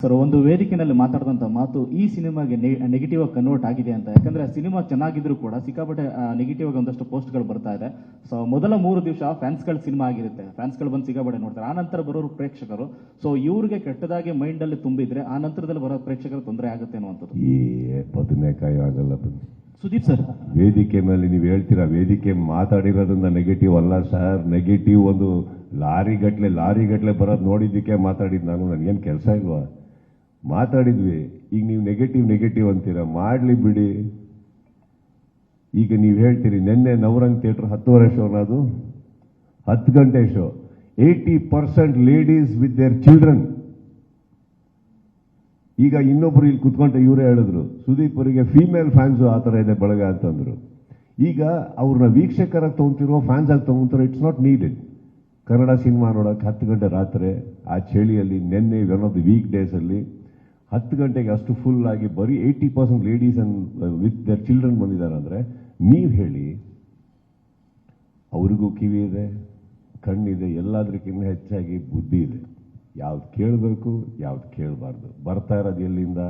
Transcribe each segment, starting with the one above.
Sir, ಒಂದು ವೇದಿಕೆಯಲ್ಲಿ ಮಾತಾಡಿದಂಥ ಮಾತು ಈ ಸಿನಿಮಾಗೆ ನೆಗೆಟಿವ್ ಆಗಿ ಕನ್ವರ್ಟ್ ಆಗಿದೆ ಅಂತ. ಯಾಕಂದ್ರೆ ಸಿನಿಮಾ ಚೆನ್ನಾಗಿದ್ರು ಕೂಡ ಸಿಕ್ಕಾಪಟ್ಟೆ ನೆಗೆಟಿವ್ ಆಗಿ ಒಂದಷ್ಟು ಪೋಸ್ಟ್ಗಳು ಬರ್ತಾ ಇದೆ. ಸೊ ಮೊದಲ 3 ದಿವಸ ಫ್ಯಾನ್ಸ್ಗಳ ಸಿನಿಮಾ ಆಗಿರುತ್ತೆ, ಫ್ಯಾನ್ಸ್ಗಳು ಬಂದು ಸಿಕ್ಕಾಪಟ್ಟೆ ನೋಡ್ತಾರೆ. ಆ ನಂತರ ಬರೋರು ಪ್ರೇಕ್ಷಕರು. ಸೊ ಇವ್ರಿಗೆ ಕೆಟ್ಟದಾಗಿ ಮೈಂಡ್ ಅಲ್ಲಿ ತುಂಬಿದ್ರೆ ಆ ನಂತರದಲ್ಲಿ ಬರೋ ಪ್ರೇಕ್ಷಕರು ತೊಂದರೆ ಆಗುತ್ತೆ ಅನ್ನುವಂಥದ್ದು. ಈ ಬದನೆಕಾಯಿ ಆಗಲ್ಲ. ಸುದೀಪ್ ಸರ್, ವೇದಿಕೆ ಮೇಲೆ ನೀವು ಹೇಳ್ತೀರಾ, ವೇದಿಕೆ ಮಾತಾಡಿರೋದ್ರಿಂದ ನೆಗೆಟಿವ್ ಅಲ್ಲ ಸರ್. ನೆಗೆಟಿವ್ ಒಂದು ಲಾರಿ ಗಟ್ಲೆ ಬರೋದು ನೋಡಿದ್ದಕ್ಕೆ ಮಾತಾಡಿದ್ ನಾನು. ನನಗೇನು ಕೆಲಸ ಇಲ್ವಾ? ಮಾತಾಡಿದ್ವಿ. ಈಗ ನೀವು ನೆಗೆಟಿವ್ ಅಂತೀರಾ, ಮಾಡ್ಲಿ ಬಿಡಿ. ಈಗ ನೀವು ಹೇಳ್ತೀರಿ ನಿನ್ನೆ ನವರಂಗ್ ಥಿಯೇಟರ್ 10:30 ಶೋ, ಅದು 10 ಗಂಟೆ show. 80% ladies with their children. ಈಗ ಇನ್ನೊಬ್ರು ಇಲ್ಲಿ ಕುತ್ಕೊಂಡ್ರೆ ಇವರೇ ಹೇಳಿದ್ರು, ಸುದೀಪ್ ಅವರಿಗೆ ಫೀಮೇಲ್ ಫ್ಯಾನ್ಸು ಆ ಥರ ಇದೆ ಬಳಗ ಅಂತಂದ್ರು. ಈಗ ಅವ್ರನ್ನ ವೀಕ್ಷಕರಾಗಿ ತಗೊಂತಿರೋ ಫ್ಯಾನ್ಸ್ ಆಗಿ ತಗೊಂತಿರೋ, it's not needed. Kannada cinema ನೋಡೋಕೆ 10 ಗಂಟೆ ರಾತ್ರಿ ಆ ಚಳಿಯಲ್ಲಿ, ನಿನ್ನೆ one of the weekdays ಅಲ್ಲಿ 10 ಗಂಟೆಗೆ ಅಷ್ಟು ಫುಲ್ ಆಗಿ ಬರೀ 80% ladies and with their children ಬಂದಿದ್ದಾರೆ ಅಂದ್ರೆ, ನೀವು ಹೇಳಿ. ಅವ್ರಿಗೂ ಕಿವಿ ಇದೆ, ಕಣ್ಣಿದೆ, ಎಲ್ಲದಕ್ಕಿಂತ ಹೆಚ್ಚಾಗಿ ಬುದ್ಧಿ ಇದೆ. ಯಾವ್ದು ಕೇಳಬೇಕು, ಯಾವ್ದು ಕೇಳಬಾರ್ದು. ಬರ್ತಾ ಇರೋದು ಎಲ್ಲಿಂದ?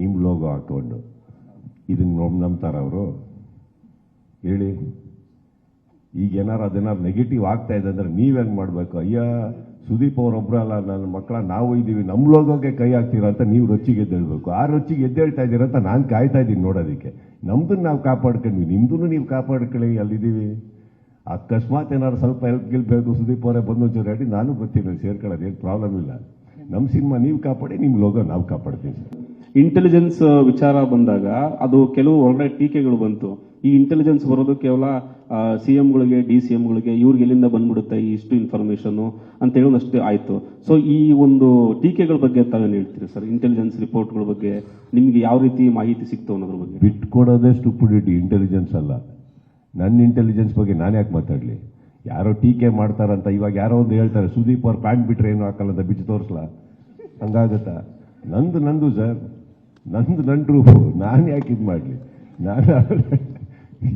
ನಿಮ್ಮ ಲೋಗೋ ಹಾಕೊಂಡು. ಇದನ್ನ ನಂಬ್ತಾರ ಅವರು? ಹೇಳಿ. ಈಗ ಏನಾರು ಅದೇನಾರು ನೆಗೆಟಿವ್ ಆಗ್ತಾ ಇದೆ ಅಂದ್ರೆ ನೀವೇನು ಮಾಡಬೇಕು? ಅಯ್ಯ, ಸುದೀಪ್ ಅವರೊಬ್ಬರಲ್ಲ, ನನ್ನ ಮಕ್ಕಳ ನಾವು ಇದ್ದೀವಿ, ನಮ್ಮ ಲೋಗೋಗೆ ಕೈ ಹಾಕ್ತೀರಾ ಅಂತ ನೀವು ರೊಚ್ಚಿಗೆ ಎದ್ದೇಳ್ಬೇಕು. ಆ ರೊಚ್ಚಿಗೆ ಎದ್ದೇಳ್ತಾ ಇದ್ದೀರಾ ಅಂತ ನಾನು ಕಾಯ್ತಾ ಇದ್ದೀನಿ ನೋಡೋದಕ್ಕೆ. ನಮ್ದನ್ನ ನಾವು ಕಾಪಾಡ್ಕೊಂಡ್ವಿ, ನಿಮ್ದನ್ನು ನೀವು ಕಾಪಾಡ್ಕೊಳ್ಳಿ. ಅಲ್ಲಿದ್ದೀವಿ. ಅಕಸ್ಮಾತ್ ಏನಾದ್ರು ಸ್ವಲ್ಪ ಹೆಲ್ಪ್ ಗೆಲ್ಬೇಕು, ಸುದೀಪ್ ಅವರೇ ಬಂದು ಒಂಚೂರು ಹೇಳಿ, ನಾನು ಬರ್ತೀನಿ, ಸೇರ್ಕೊಳ್ಳೋದು ಏನು ಪ್ರಾಬ್ಲಮ್ ಇಲ್ಲ. ನಮ್ಮ ಸಿನಿಮಾ ನೀವು ಕಾಪಾಡಿ, ನಿಮ್ಮ ಲೋಗೋ ನಾವು ಕಾಪಾಡ್ತೀವಿ ಸರ್. ಇಂಟೆಲಿಜೆನ್ಸ್ ವಿಚಾರ ಬಂದಾಗ ಅದು ಕೆಲವು ಒಳ್ಳೆ ಟೀಕೆಗಳು ಬಂತು. ಈ ಇಂಟೆಲಿಜೆನ್ಸ್ ಬರೋದು ಕೇವಲ CMಗಳಿಗೆ, DCMಗಳಿಗೆ, ಇವ್ರಿಗೆ ಎಲ್ಲಿಂದ ಬಂದ್ಬಿಡುತ್ತೆ ಇಷ್ಟು ಇನ್ಫಾರ್ಮೇಶನ್ ಅಂತ ಹೇಳೋದಷ್ಟೇ ಆಯ್ತು. ಸೊ ಈ ಒಂದು ಟೀಕೆಗಳ ಬಗ್ಗೆ ತಾವೇನು ಹೇಳ್ತೀರಿ ಸರ್? ಇಂಟೆಲಿಜೆನ್ಸ್ ರಿಪೋರ್ಟ್ಗಳ ಬಗ್ಗೆ ನಿಮ್ಗೆ ಯಾವ ರೀತಿ ಮಾಹಿತಿ ಸಿಕ್ತು ಅನ್ನೋದ್ರ ಬಗ್ಗೆ? ಬಿಟ್ಕೊಡೋದೇ ಸ್ಟುಪಿಡಿಟಿ, ಇಂಟೆಲಿಜೆನ್ಸ್ ಅಲ್ಲ. ನನ್ನ ಇಂಟೆಲಿಜೆನ್ಸ್ ಬಗ್ಗೆ ನಾನು ಯಾಕೆ ಮಾತಾಡಲಿ? ಯಾರೋ ಟೀಕೆ ಮಾಡ್ತಾರಂತ ಇವಾಗ ಯಾರೋ ಒಂದು ಹೇಳ್ತಾರೆ, ಸುದೀಪ್ ಅವ್ರು ಪ್ಯಾಂಟ್ ಬಿಟ್ರೆ ಏನು ಹಾಕಲ್ಲ ಅಂತ ಬಿಚ್ಚು ತೋರಿಸ್ಲಾ? ಹಂಗಾಗತ್ತಾ? ನಂದು ಸರ್, ನನ್ನ ರೂಪು. ನಾನು ಯಾಕೆ ಇದು ಮಾಡಲಿ? ನಾನು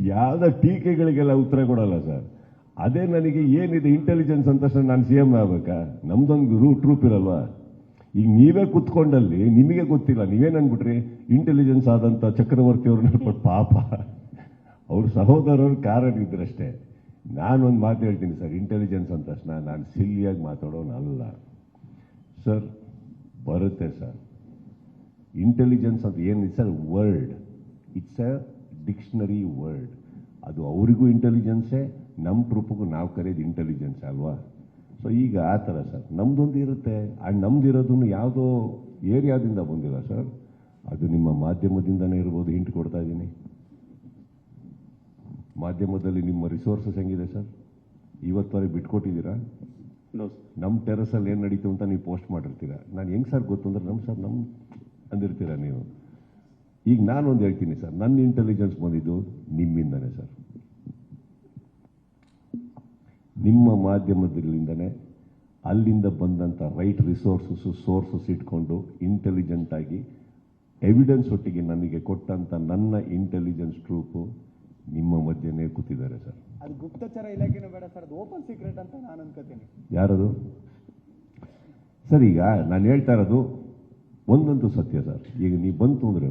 ಯಾವುದೋ ಟೀಕೆಗಳಿಗೆಲ್ಲ ಉತ್ತರ ಕೊಡಲ್ಲ ಸರ್. ಅದೇ ನನಗೆ ಏನಿದೆ ಇಂಟೆಲಿಜೆನ್ಸ್ ಅಂತ ನಾನು CM ಆಗ್ಬೇಕಾ? ನಮ್ದೊಂದು ಟ್ರೂಪ್ ಇರಲ್ವಾ? ಈಗ ನೀವೇ ಕುತ್ಕೊಂಡಲ್ಲಿ ನಿಮಗೆ ಗೊತ್ತಿಲ್ಲ, ನೀವೇನು ಅನ್ಬಿಟ್ರಿ ಇಂಟೆಲಿಜೆನ್ಸ್ ಆದಂಥ ಚಕ್ರವರ್ತಿ ಅವ್ರನ್ನ ಹೇಳ್ಬಿಟ್ಟು ಪಾಪ ಅವ್ರ ಸಹೋದರರು ಕಾರಣ ಇದ್ರಷ್ಟೇ. ನಾನೊಂದು ಮಾತು ಹೇಳ್ತೀನಿ ಸರ್, ಇಂಟೆಲಿಜೆನ್ಸ್ ಅಂದ ತಕ್ಷಣ ನಾನು ಸಿಲ್ಲಿಯಾಗಿ ಮಾತಾಡೋನಲ್ಲ ಸರ್. ಬರುತ್ತೆ ಸರ್. ಇಂಟೆಲಿಜೆನ್ಸ್ ಅಂತ ಏನಿದೆ sir, word. It's A dictionary word. ಅದು ಅವರಿಗೂ ಇಂಟೆಲಿಜೆನ್ಸೇ, ನಮ್ಮ ಟ್ರೂಪ್ಗೂ ನಾವು ಕರೆಯೋದು ಇಂಟೆಲಿಜೆನ್ಸ್ ಅಲ್ವಾ? ಸೊ ಈಗ ಆ ಥರ ಸರ್ ನಮ್ದೊಂದು ಇರುತ್ತೆ. ಆ್ಯಂಡ್ ನಮ್ದಿರೋದನ್ನು ಯಾವುದೋ ಏರಿಯಾದಿಂದ ಬಂದಿಲ್ಲ ಸರ್, ಅದು ನಿಮ್ಮ ಮಾಧ್ಯಮದಿಂದನೇ ಇರ್ಬೋದು. ಹಿಂಟ್ ಕೊಡ್ತಾ ಇದ್ದೀನಿ. ಮಾಧ್ಯಮದಲ್ಲಿ ನಿಮ್ಮ ರಿಸೋರ್ಸಸ್ ಹೆಂಗಿದೆ ಸರ್? ಇವತ್ತವರೆಗೆ ಬಿಟ್ಕೊಟ್ಟಿದ್ದೀರಾ? ನಮ್ಮ ಟೆರಸಲ್ಲಿ ಏನು ನಡೀತು ಅಂತ ನೀವು ಪೋಸ್ಟ್ ಮಾಡಿರ್ತೀರಾ. ನಾನು ಹೆಂಗೆ ಸರ್ ಗೊತ್ತು ಅಂದ್ರೆ, ನಮ್ಮ ಅಂದಿರ್ತೀರಾ ನೀವು. ಈಗ ನಾನೊಂದು ಹೇಳ್ತೀನಿ ಸರ್, ನನ್ನ ಇಂಟೆಲಿಜೆನ್ಸ್ ಬಂದಿದ್ದು ನಿಮ್ಮಿಂದನೇ ಸರ್. ನಿಮ್ಮ ಮಾಧ್ಯಮದಿಂದನೇ ಅಲ್ಲಿಂದ ಬಂದಂಥ ರೈಟ್ ಸೋರ್ಸಸ್ ಇಟ್ಕೊಂಡು ಇಂಟೆಲಿಜೆಂಟ್ ಆಗಿ ಎವಿಡೆನ್ಸ್ ಒಟ್ಟಿಗೆ ನನಗೆ ಕೊಟ್ಟಂಥ ನನ್ನ ಇಂಟೆಲಿಜೆನ್ಸ್ ಟ್ರೂಪು ನಿಮ್ಮ ಮಧ್ಯೆನೇ ಕೂತಿದ್ದಾರೆ ಸರ್. ಅದು ಗುಪ್ತಚರ ಇಲಾಖೆನೂ ಬೇಡ ಸರ್, ಅದು ಓಪನ್ ಸೀಕ್ರೆಟ್ ಅಂತ ನಾನು ಅನ್ಕೋತೀನಿ. ಯಾರದು ಸರ್? ಈಗ ನಾನು ಹೇಳ್ತಾ ಇರೋದು ಒಂದಂತೂ ಸತ್ಯ ಸರ್. ಈಗ ನೀವು ಬಂತು ಅಂದ್ರೆ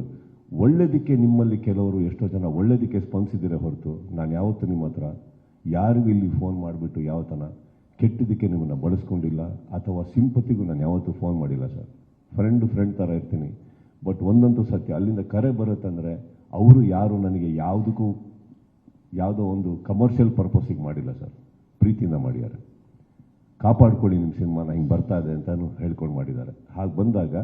ಒಳ್ಳೇದಕ್ಕೆ ನಿಮ್ಮಲ್ಲಿ ಕೆಲವರು ಎಷ್ಟೋ ಜನ ಒಳ್ಳೇದಕ್ಕೆ ಸ್ಪಂದಿಸಿದ್ದೀರಾ ಹೊರತು, ನಾನು ಯಾವತ್ತೂ ನಿಮ್ಮ ಹತ್ರ ಯಾರಿಗೂ ಇಲ್ಲಿ ಫೋನ್ ಮಾಡಿಬಿಟ್ಟು ಯಾವತ್ತನ ಕೆಟ್ಟದಕ್ಕೆ ನಿಮ್ಮನ್ನು ಬಳಸ್ಕೊಂಡಿಲ್ಲ, ಅಥವಾ ಸಿಂಪತಿಗೂ ನಾನು ಯಾವತ್ತೂ ಫೋನ್ ಮಾಡಿಲ್ಲ ಸರ್. ಫ್ರೆಂಡ್ ಥರ ಇರ್ತೀನಿ. ಬಟ್ ಒಂದಂತೂ ಸತ್ಯ, ಅಲ್ಲಿಂದ ಕರೆ ಬರುತ್ತಂದರೆ ಅವರು ಯಾರು ನನಗೆ ಯಾವುದೋ ಒಂದು ಕಮರ್ಷಿಯಲ್ ಪರ್ಪಸ್ಸಿಗೆ ಮಾಡಿಲ್ಲ ಸರ್, ಪ್ರೀತಿಯಿಂದ ಮಾಡಿದ್ದಾರೆ. ಕಾಪಾಡ್ಕೊಳ್ಳಿ ನಿಮ್ಮ ಸಿನಿಮಾನ, ಹಿಂಗೆ ಬರ್ತಾ ಇದೆ ಅಂತಲೂ ಹೇಳ್ಕೊಂಡು ಮಾಡಿದ್ದಾರೆ. ಹಾಗೆ ಬಂದಾಗ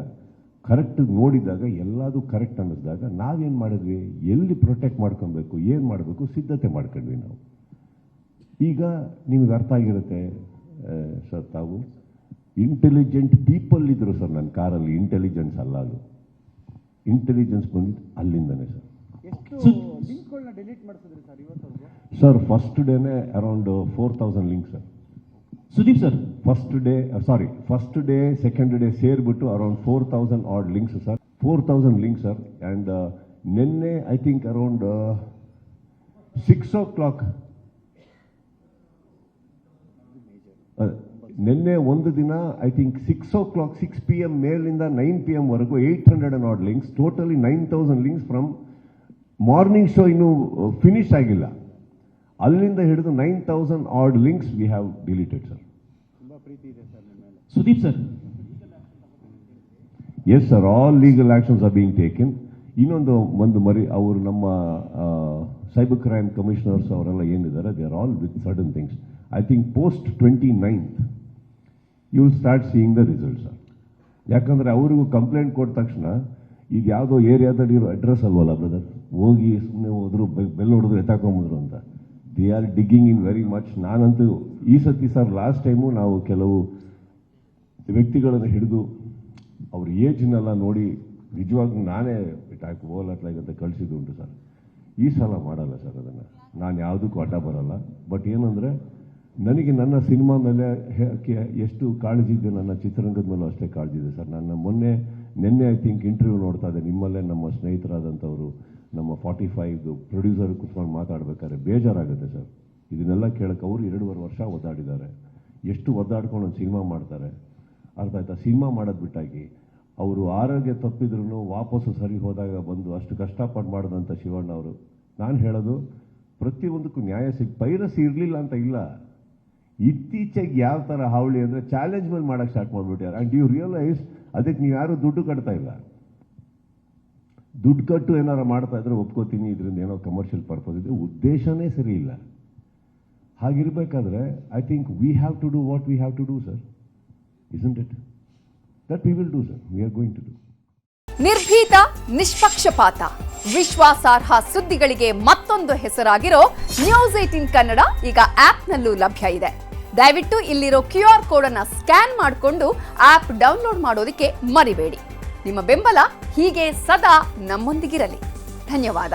ಕರೆಕ್ಟ್ ನೋಡಿದಾಗ ಎಲ್ಲದೂ ಕರೆಕ್ಟ್ ಅನ್ನಿಸಿದಾಗ ನಾವೇನು ಮಾಡಿದ್ವಿ, ಎಲ್ಲಿ ಪ್ರೊಟೆಕ್ಟ್ ಮಾಡ್ಕೊಬೇಕು, ಏನು ಮಾಡಬೇಕು ಸಿದ್ಧತೆ ಮಾಡ್ಕೊಂಡ್ವಿ ನಾವು. ಈಗ ನಿಮಗೆ ಅರ್ಥ ಆಗಿರುತ್ತೆ ಸರ್, ತಾವು ಇಂಟೆಲಿಜೆಂಟ್ ಪೀಪಲ್ ಇದ್ರು ಸರ್ ನನ್ನ ಕಾರಲ್ಲಿ. ಇಂಟೆಲಿಜೆನ್ಸ್ ಅಲ್ಲ, ಅದು ಇಂಟೆಲಿಜೆನ್ಸ್ ಬಂದಿದ್ದು ಅಲ್ಲಿಂದನೇ ಸರ್. ಎಷ್ಟು ಲಿಂಕ್ಗಳನ್ನ ಡಿಲೀಟ್ ಮಾಡಿಸಿದ್ರಿ ಸರ್ ಇವತ್ತವರೆಗೂ? ಸರ್ ಫಸ್ಟ್ ಡೇನೇ around 4000 link sir. Sudeep sir, first day second day ಸೇರಿಬಿಟ್ಟು around 4000 ad links sir. 4000 links sir. And ನಿನ್ನೆ ಐ ಥಿಂಕ್ ಅರೌಂಡ್ 6 o'clock ನಿನ್ನೆ ಒಂದು ದಿನ ಐ ಥಿಂಕ್ 6 PM ಮೇಲಿಂದ 9 PM ವರೆಗೂ 800 and odd links, totally 9000 links from morning show ಇನ್ನೂ finish ಆಗಿಲ್ಲ, ಅಲ್ಲಿಂದ ಹಿಡಿದು 9000 odd links we have deleted sir. ತುಂಬಾ ಪ್ರೀತಿ ಇದೆ ಸರ್ ನಿಮ್ಮ ಮೇಲೆ. Sudeep sir, yes sir, all legal actions are being taken. ಇನ್ನೊಂದು ಮರಿ ಅವರು ನಮ್ಮ ಸೈಬರ್ ಕ್ರೈಮ್ ಕಮಿಷನರ್ಸ್ ಅವರೆಲ್ಲ ಏನಿದ್ದಾರೆ, they are all with certain things. I think post 29th you will start seeing the result sir. ಯಾಕಂದರೆ ಅವರಿಗೂ ಕಂಪ್ಲೇಂಟ್ ಕೊಟ್ಟ ತಕ್ಷಣ ಇದು ಯಾವುದೋ ಏರಿಯಾದಲ್ಲಿ ಇರೋ ಅಡ್ರೆಸ್ ಅಲ್ವಲ್ಲ ಬ್ರದರ್, ಹೋಗಿ ಸುಮ್ಮನೆ ಹೋದ್ರು ಬೆಲ್ ಹೊಡೆದ್ರು ಎತ್ತಾಕೊಂಬಂದ್ರು ಅಂತ. They are digging in very much. ನಾನಂತೂ ಈ ಸತಿ ಸರ್, ಲಾಸ್ಟ್ ಟೈಮು ನಾವು ಕೆಲವು ವ್ಯಕ್ತಿಗಳನ್ನು ಹಿಡಿದು ಅವ್ರ ಏಜ್ನೆಲ್ಲ ನೋಡಿ ನಿಜವಾಗ್ಲೂ ನಾನೇ ಹೋಗ್ಲತ್ಲಾಗಂತ ಕಳಿಸಿದ್ದುಂಟು ಸರ್. ಈ ಸಲ ಮಾಡಲ್ಲ ಸರ್ ಅದನ್ನು, ನಾನು ಯಾವುದಕ್ಕೂ ಅಡ್ಡ ಬರಲ್ಲ. ಬಟ್ ಏನಂದರೆ ನನಗೆ ನನ್ನ ಸಿನಿಮಾ ಮೇಲೆ ಎಷ್ಟು ಕಾಳಜಿ ಇದೆ, ನನ್ನ ಚಿತ್ರರಂಗದ ಮೇಲೂ ಅಷ್ಟೇ ಕಾಳಜಿ ಇದೆ ಸರ್. ನನ್ನ ನಿನ್ನೆ ಐ ಥಿಂಕ್ ಇಂಟರ್ವ್ಯೂ ನೋಡ್ತಾ ಇದ್ದೆ, ನಿಮ್ಮಲ್ಲೇ ನಮ್ಮ ಸ್ನೇಹಿತರಾದಂಥವರು ನಮ್ಮ 45 ಪ್ರೊಡ್ಯೂಸರ್ ಕುತ್ಕೊಂಡು ಮಾತಾಡ್ಬೇಕಾದ್ರೆ ಬೇಜಾರಾಗುತ್ತೆ ಸರ್. ಇದನ್ನೆಲ್ಲ ಕೇಳಕ್ಕೆ ಅವರು 2.5 ವರ್ಷ ಒದ್ದಾಡಿದ್ದಾರೆ. ಎಷ್ಟು ಒದ್ದಾಡ್ಕೊಂಡು ಒಂದು ಸಿನಿಮಾ ಮಾಡ್ತಾರೆ, ಅರ್ಥ ಆಯ್ತಾ? ಸಿನಿಮಾ ಮಾಡೋದು ಬಿಟ್ಟಾಗಿ ಅವರು ಆರೋಗ್ಯ ತಪ್ಪಿದ್ರೂ ವಾಪಸ್ಸು ಸರಿ ಹೋದಾಗ ಬಂದು ಅಷ್ಟು ಕಷ್ಟಪಟ್ಟು ಮಾಡಿದಂಥ ಶಿವಣ್ಣ ಅವರು, ನಾನು ಹೇಳೋದು ಪ್ರತಿಯೊಂದಕ್ಕೂ ನ್ಯಾಯ ಪೈರಸಿ ಇರಲಿಲ್ಲ ಅಂತ ಇಲ್ಲ. ಇತ್ತೀಚೆಗೆ ಯಾವ ಥರ ಹಾವಳಿ ಅಂದರೆ ಚಾಲೆಂಜ್ ಮೇಲೆ ಮಾಡೋಕ್ಕೆ ಸ್ಟಾರ್ಟ್ ಮಾಡಿಬಿಟ್ಟಾರೆ. ಆ್ಯಂಡ್ ಯು ರಿಯಲೈಸ್ ಅದಕ್ಕೆ ನೀವು ಯಾರೂ ದುಡ್ಡು ಕಟ್ತಾ ಇಲ್ಲ. ದುಡ್ಡು ಕಟ್ಟು ಏನಾರು ಮಾಡ್ತಾ ಇದ್ರೆ ಒಪ್ಕೋತೀನಿ, ಇದರಿಂದ ಏನೋ ಕಮರ್ಷಿಯಲ್ ಪರ್ಪಸ್ ಇದೆ, ಉದ್ದೇಶನೇ ಸರಿ ಇಲ್ಲ. ಹಾಗಿರ್ಬೇಕಾದ್ರೆ I think we have to do what we have to do sir, isn't it? That we will do sir, we are going to do. ನಿರ್ಭೀತ, ನಿಷ್ಪಕ್ಷಪಾತ, ವಿಶ್ವಾಸಾರ್ಹ ಸುದ್ದಿಗಳಿಗೆ ಮತ್ತೊಂದು ಹೆಸರಾಗಿರೋ ನ್ಯೂಸ್ 18 ಕನ್ನಡ ಈಗ ಆಪ್ನಲ್ಲೂ ಲಭ್ಯ ಇದೆ. ದಯವಿಟ್ಟು ಇಲ್ಲಿರೋ QR ಕೋಡ್ ಅನ್ನು ಸ್ಕ್ಯಾನ್ ಮಾಡಿಕೊಂಡು ಆಪ್ ಡೌನ್ಲೋಡ್ ಮಾಡೋದಕ್ಕೆ ಮರಿಬೇಡಿ. ನಿಮ್ಮ ಬೆಂಬಲ ಹೀಗೆ ಸದಾ ನಮ್ಮೊಂದಿಗಿರಲಿ. ಧನ್ಯವಾದ.